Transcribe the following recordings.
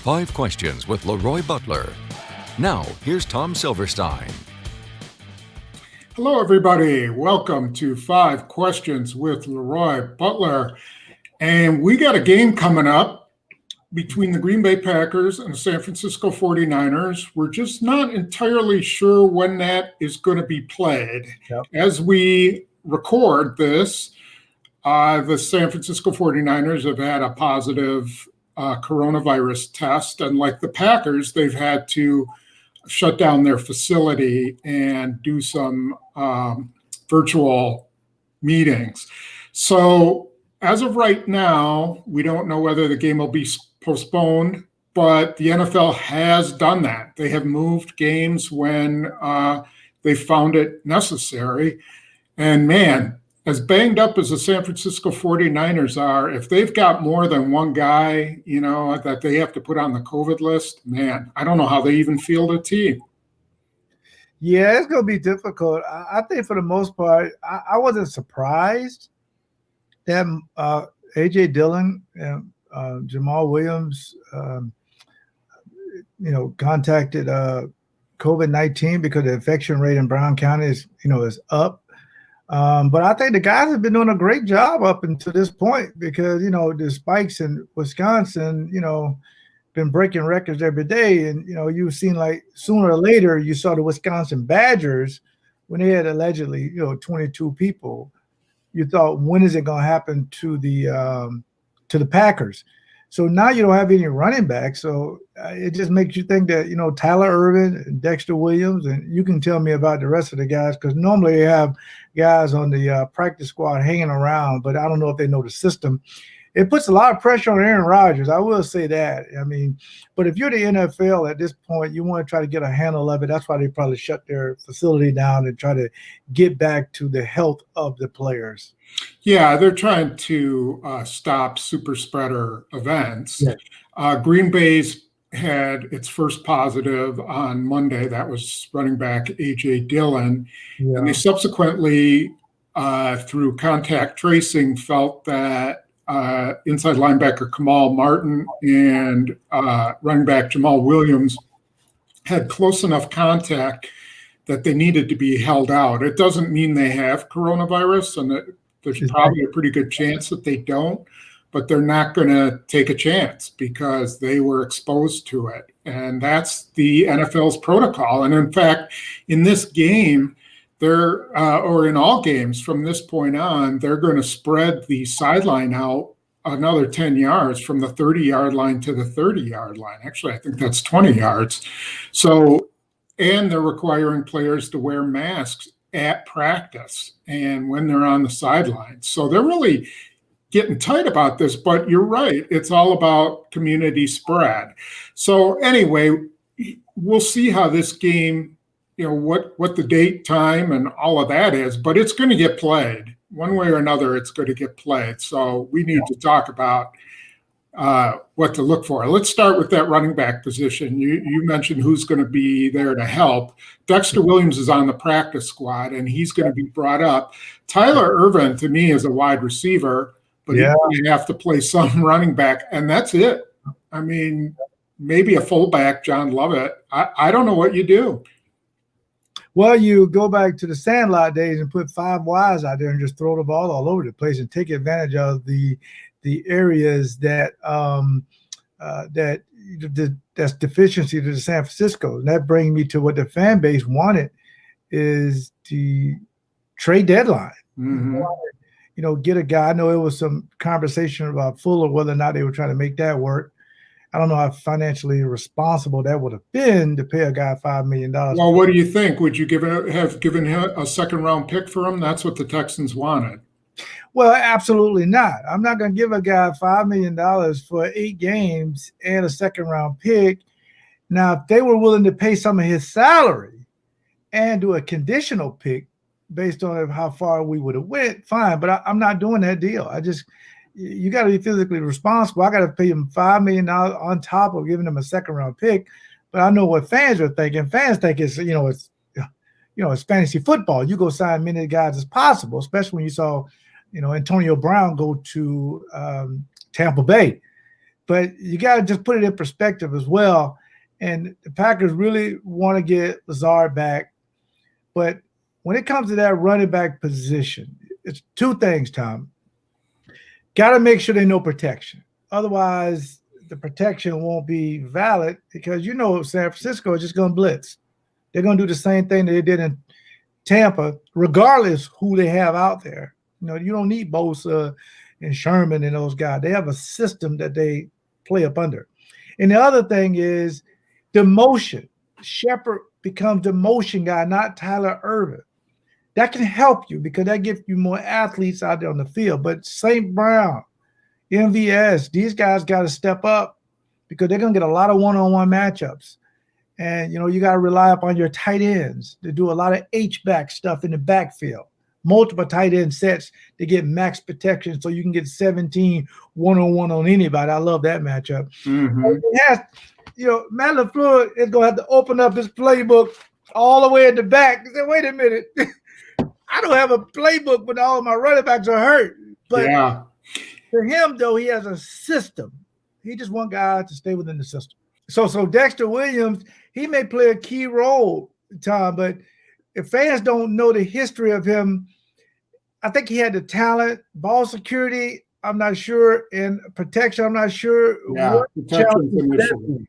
5 Questions with LeRoy Butler. Now, here's Tom Silverstein. Hello, everybody. Welcome to 5 Questions with LeRoy Butler. And we got a game coming up between the Green Bay Packers and the San Francisco 49ers. We're just not entirely sure when that is going to be played. Yep. As we record this, the San Francisco 49ers have had a positive coronavirus test. And like the Packers, they've had to shut down their facility and do some virtual meetings. So as of right now, we don't know whether the game will be postponed, but the NFL has done that. They have moved games when they found it necessary. And man, as banged up as the San Francisco 49ers are, if they've got more than one guy, that they have to put on the COVID list, man, I don't know how they even field a team. Yeah, it's going to be difficult. I think for the most part, I wasn't surprised that A.J. Dillon and Jamal Williams, contacted COVID-19 because the infection rate in Brown County is up. But I think the guys have been doing a great job up until this point because, the spikes in Wisconsin, been breaking records every day. And, you've seen like sooner or later, you saw the Wisconsin Badgers when they had allegedly, 22 people. You thought, when is it going to happen to the Packers? So now you don't have any running backs. So it just makes you think that, Tyler Ervin and Dexter Williams, and you can tell me about the rest of the guys, because normally they have guys on the practice squad hanging around, but I don't know if they know the system. It puts a lot of pressure on Aaron Rodgers. I will say that. But if you're the NFL at this point, you want to try to get a handle of it. That's why they probably shut their facility down and try to get back to the health of the players. Yeah, they're trying to stop super spreader events. Yeah. Green Bay's had its first positive on Monday. That was running back A.J. Dillon. Yeah. And they subsequently, through contact tracing, felt that inside linebacker Kamal Martin and running back Jamal Williams had close enough contact that they needed to be held out. It doesn't mean they have coronavirus, and there's probably a pretty good chance that they don't, but they're not going to take a chance because they were exposed to it. And that's the NFL's protocol. And in fact, in this game, or in all games from this point on, they're going to spread the sideline out another 10 yards from the 30-yard line to the 30-yard line. Actually, I think that's 20 yards. So, and they're requiring players to wear masks at practice and when they're on the sidelines. So they're really getting tight about this, but you're right. It's all about community spread. So anyway, we'll see how this game, what the date, time, and all of that is, but it's going to get played. One way or another, it's going to get played. So we need to talk about what to look for. Let's start with that running back position. You mentioned who's going to be there to help. Dexter Williams is on the practice squad, and he's going to be brought up. Tyler Ervin, to me, is a wide receiver, but he's going to have to play some running back, and that's it. Maybe a fullback, John Lovett. I don't know what you do. Well, you go back to the Sandlot days and put 5 wides out there and just throw the ball all over the place and take advantage of the areas that that's deficiency to the San Francisco. And that brings me to what the fan base wanted is the trade deadline. Mm-hmm. Get a guy. I know it was some conversation about Fuller, whether or not they were trying to make that work. I don't know how financially responsible that would have been to pay a guy $5 million. Well, what do you think? Would you have given him a second-round pick for him? That's what the Texans wanted. Well, absolutely not. I'm not going to give a guy $5 million for 8 games and a second-round pick. Now, if they were willing to pay some of his salary and do a conditional pick based on how far we would have went, fine. But I'm not doing that deal. You got to be physically responsible. I got to pay him $5 million on top of giving him a second-round pick. But I know what fans are thinking. Fans think it's fantasy football. You go sign many guys as possible, especially when you saw, Antonio Brown go to Tampa Bay. But you got to just put it in perspective as well. And the Packers really want to get Lazard back. But when it comes to that running back position, it's two things, Tom. Got to make sure they know protection. Otherwise, the protection won't be valid because San Francisco is just going to blitz. They're going to do the same thing that they did in Tampa, regardless who they have out there. You don't need Bosa and Sherman and those guys. They have a system that they play up under. And the other thing is the motion. Shepard becomes the motion guy, not Tyler Ervin. That can help you because that gives you more athletes out there on the field. But St. Brown, MVS, these guys got to step up because they're going to get a lot of one-on-one matchups. And, you got to rely upon your tight ends to do a lot of H-back stuff in the backfield. Multiple tight end sets to get max protection so you can get 17 one-on-one on anybody. I love that matchup. Matt LaFleur is going to have to open up his playbook all the way at the back. He said, wait a minute. I don't have a playbook when all of my running backs are hurt. But for him, though, he has a system. He just wants guys to stay within the system. So Dexter Williams, he may play a key role, Tom, but if fans don't know the history of him, I think he had the talent, ball security, I'm not sure, and protection, I'm not sure. Yeah, protection's an issue.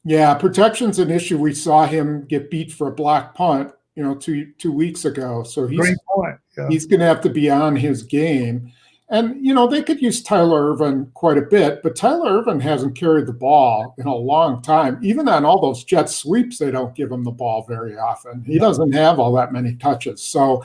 Yeah, protection's an issue. We saw him get beat for a block punt, 2 weeks ago. So he's going to have to be on his game. And, they could use Tyler Ervin quite a bit, but Tyler Ervin hasn't carried the ball in a long time. Even on all those jet sweeps, they don't give him the ball very often. He doesn't have all that many touches. So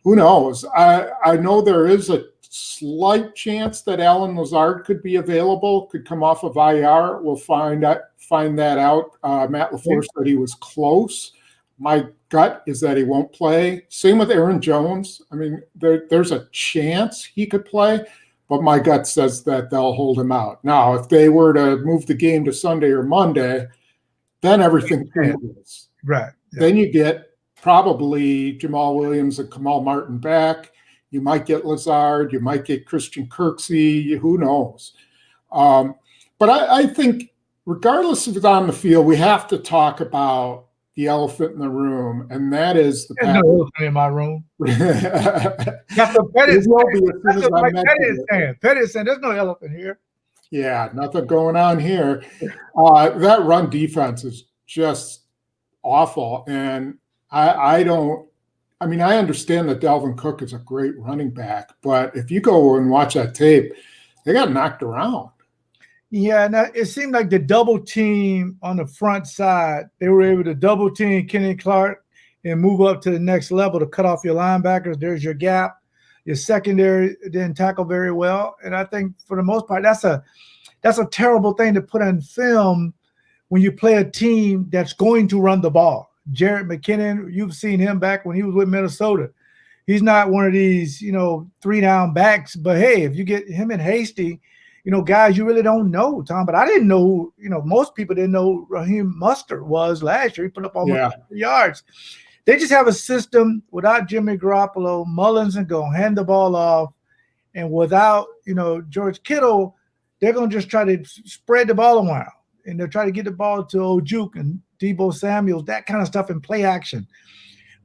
who knows? I know there is a slight chance that Alan Lazard could be available, could come off of IR. We'll find that out. Matt LaFleur said he was close. My gut is that he won't play. Same with Aaron Jones. I mean, there's a chance he could play, but my gut says that they'll hold him out. Now, if they were to move the game to Sunday or Monday, then everything changes. Right. Yeah. Then you get probably Jamal Williams and Kamal Martin back. You might get Lazard. You might get Christian Kirksey. Who knows? But I think regardless of it's on the field, we have to talk about the elephant in the room, and that is the There's no elephant in my room. That's what Petty is saying. Petty is saying there's no elephant here. Yeah, nothing going on here. That run defense is just awful, and I understand that Dalvin Cook is a great running back, but if you go and watch that tape, they got knocked around. Yeah, now it seemed like the double team on the front side, they were able to double team Kenny Clark and move up to the next level to cut off your linebackers. There's your gap. Your secondary didn't tackle very well. And I think for the most part, that's a terrible thing to put on film when you play a team that's going to run the ball. Jared McKinnon, you've seen him back when he was with Minnesota. He's not one of these, 3-down backs. But, hey, if you get him and Hasty, guys you really don't know, Tom. But I didn't know who, most people didn't know who Raheem Mostert was last year. He put up almost 100 yards. They just have a system without Jimmy Garoppolo. Mullins and going to hand the ball off. And without, George Kittle, they're going to just try to spread the ball around. And they'll try to get the ball to Ojuke and Deebo Samuels, that kind of stuff in play action.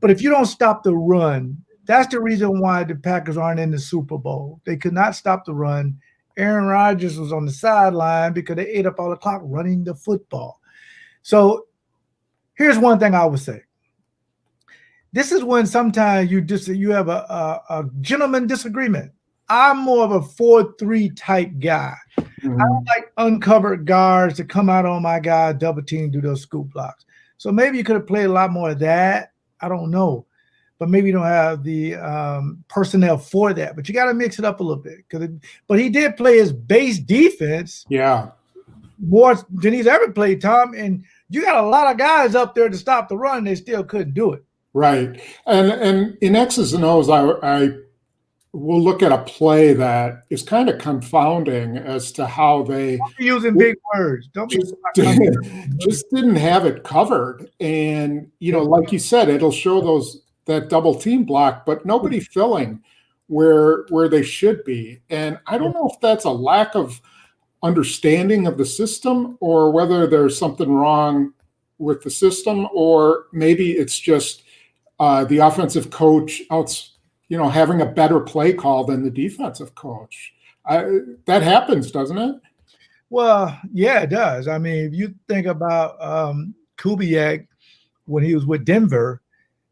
But if you don't stop the run, that's the reason why the Packers aren't in the Super Bowl. They could not stop the run. Aaron Rodgers was on the sideline because they ate up all the clock running the football. So here's one thing I would say. This is when sometimes you have a gentleman disagreement. I'm more of a 4-3 type guy. Mm-hmm. I don't like uncovered guards to come out on my guy, double team, do those scoop blocks. So maybe you could have played a lot more of that. I don't know. But maybe you don't have the personnel for that. But you got to mix it up a little bit. But he did play his base defense. Yeah. More than he's ever played, Tom. And you got a lot of guys up there to stop the run. They still couldn't do it. Right. And in X's and O's, I will look at a play that is kind of confounding as to how they – using big words. Just didn't have it covered. And, like you said, it'll show that double team block, but nobody filling where they should be. And I don't know if that's a lack of understanding of the system, or whether there's something wrong with the system, or maybe it's just the offensive coach having a better play call than the defensive coach. That happens, doesn't it? Well, yeah, it does. I mean, if you think about Kubiak when he was with Denver,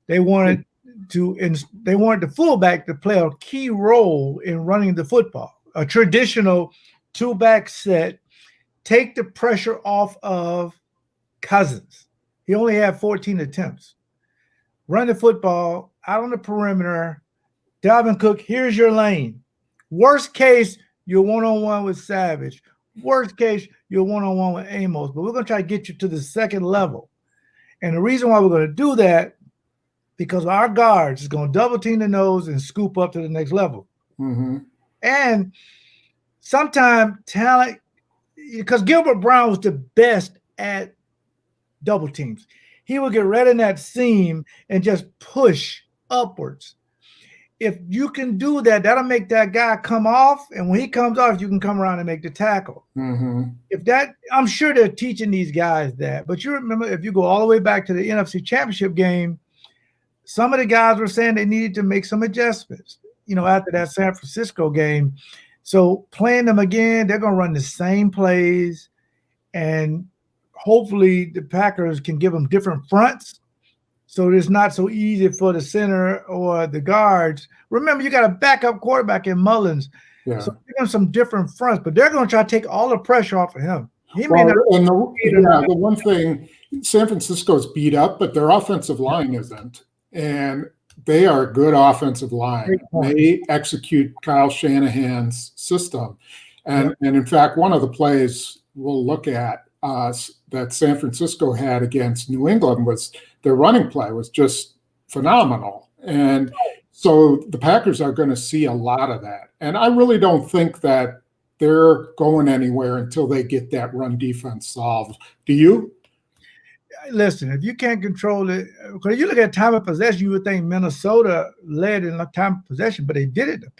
they wanted the fullback to play a key role in running the football, a traditional two-back set, take the pressure off of Cousins. He only had 14 attempts. Run the football out on the perimeter. Dalvin Cook, here's your lane. Worst case, you're one-on-one with Savage. Worst case, you're one-on-one with Amos. But we're going to try to get you to the second level. And the reason why we're going to do that, because our guards is going to double team the nose and scoop up to the next level. Mm-hmm. And sometimes talent, because Gilbert Brown was the best at double teams. He would get right in that seam and just push upwards. If you can do that, that'll make that guy come off. And when he comes off, you can come around and make the tackle. Mm-hmm. I'm sure they're teaching these guys that. But you remember, if you go all the way back to the NFC Championship game, some of the guys were saying they needed to make some adjustments, after that San Francisco game. So playing them again, they're going to run the same plays. And hopefully the Packers can give them different fronts, so it's not so easy for the center or the guards. Remember, you got a backup quarterback in Mullins. Yeah. So give him some different fronts, but they're going to try to take all the pressure off of him. The one thing, San Francisco's beat up, but their offensive line isn't. And they are a good offensive line. They execute Kyle Shanahan's system. And in fact, one of the plays we'll look at that San Francisco had against New England was their running play was just phenomenal. And so the Packers are going to see a lot of that. And I really don't think that they're going anywhere until they get that run defense solved. Do you? Listen, if you can't control it, because you look at time of possession, you would think Minnesota led in time of possession, but they did it. The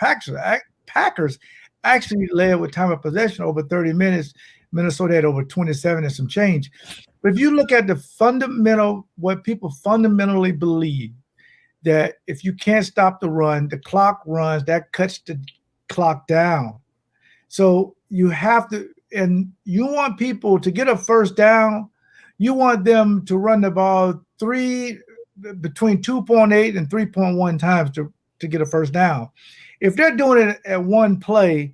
Packers actually led with time of possession over 30 minutes. Minnesota had over 27 and some change. But if you look at what people fundamentally believe, that if you can't stop the run, the clock runs, that cuts the clock down. So you have to, and you want people to get a first down, you want them to run the ball between 2.8 and 3.1 times to get a first down. If they're doing it at one play,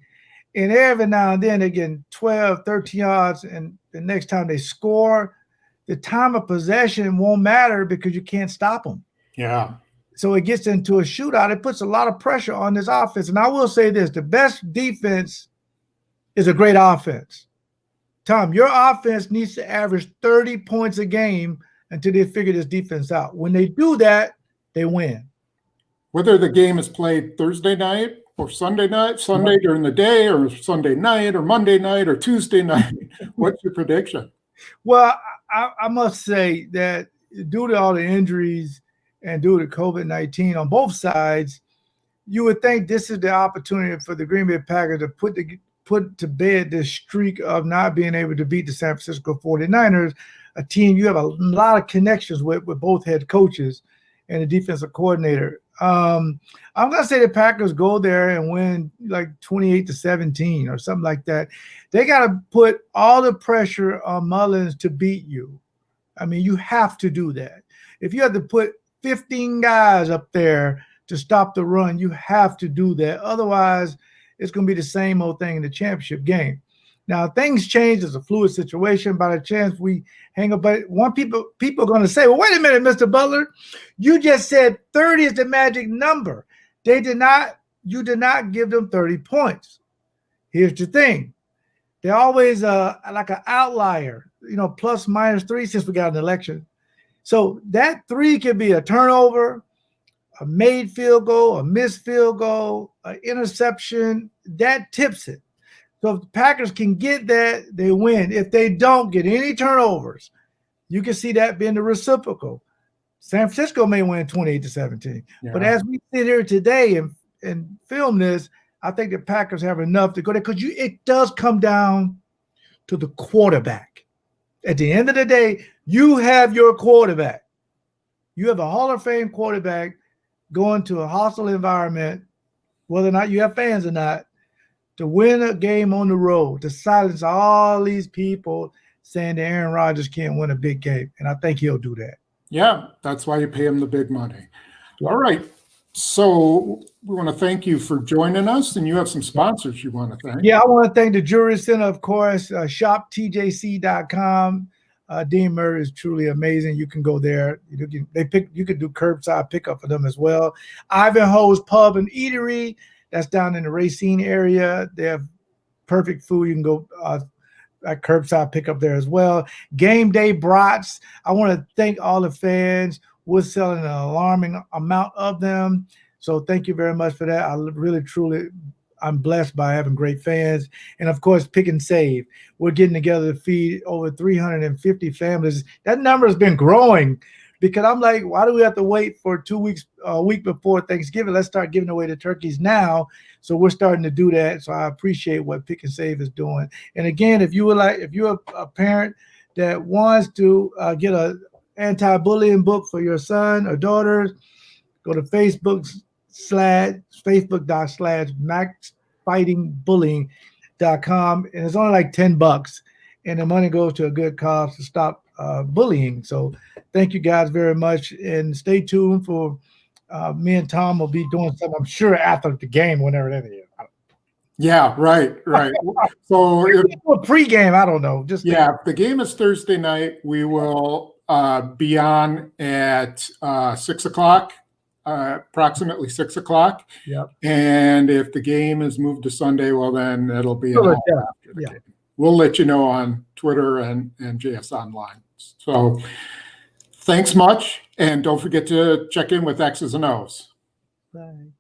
and every now and then they're getting 12, 13 yards, and the next time they score, the time of possession won't matter because you can't stop them. Yeah. So it gets into a shootout. It puts a lot of pressure on this offense. And I will say this, the best defense is a great offense. Tom, your offense needs to average 30 points a game until they figure this defense out. When they do that, they win. Whether the game is played Thursday night or Sunday night, Sunday during the day, or Sunday night or Monday night or Tuesday night, what's your prediction? Well, I must say that due to all the injuries and due to COVID-19 on both sides, you would think this is the opportunity for the Green Bay Packers to put to bed this streak of not being able to beat the San Francisco 49ers, a team you have a lot of connections with both head coaches and the defensive coordinator. I'm going to say the Packers go there and win like 28-17 or something like that. They got to put all the pressure on Mullins to beat you. I mean, you have to do that. If you have to put 15 guys up there to stop the run, you have to do that. Otherwise, it's going to be the same old thing in the championship game. Now, things change. It's a fluid situation. By the chance we hang up, but people are going to say, well, wait a minute, Mr. Butler. You just said 30 is the magic number. You did not give them 30 points. Here's the thing. They're always like an outlier, plus minus 3 since we got an election. So that 3 could be a turnover, a made field goal, a missed field goal, an interception. That tips it. So if the Packers can get that, they win. If they don't get any turnovers, you can see that being the reciprocal. San Francisco may win 28-17. Yeah. But as we sit here today and film this, I think the Packers have enough to go there because it does come down to the quarterback. At the end of the day, you have your quarterback. You have a Hall of Fame quarterback going to a hostile environment, whether or not you have fans or not, to win a game on the road, to silence all these people saying that Aaron Rodgers can't win a big game. And I think he'll do that. Yeah, that's why you pay him the big money. All right. So we want to thank you for joining us, and you have some sponsors you want to thank. Yeah, I want to thank the Jury Center, of course, shoptjc.com. Dean Murray is truly amazing. You can go there. You can do curbside pickup for them as well. Ivanhoe's Pub and Eatery, that's down in the Racine area. They have perfect food. You can go at curbside pickup there as well. Game Day Brats. I want to thank all the fans. We're selling an alarming amount of them. So thank you very much for that. I really, truly, I'm blessed by having great fans. And of course, Pick and Save. We're getting together to feed over 350 families. That number has been growing because I'm like, why do we have to wait for 2 weeks, a week before Thanksgiving? Let's start giving away the turkeys now. So we're starting to do that. So I appreciate what Pick and Save is doing. And again, if you're a parent that wants to get a anti-bullying book for your son or daughter, go to facebook.com/maxfightingbullying.com, and it's only like $10, and the money goes to a good cause to stop bullying. So thank you guys very much, and stay tuned for me and Tom will be doing something, I'm sure, after the game, whenever that is. Yeah, right. So a pregame, I don't know. Just if the game is Thursday night, we will be on at 6 o'clock, approximately 6 o'clock. Yep. And if the game is moved to Sunday, well, then it'll be an hour after the game. We'll let you know on Twitter and JS Online. So thanks much. And don't forget to check in with X's and O's. Bye.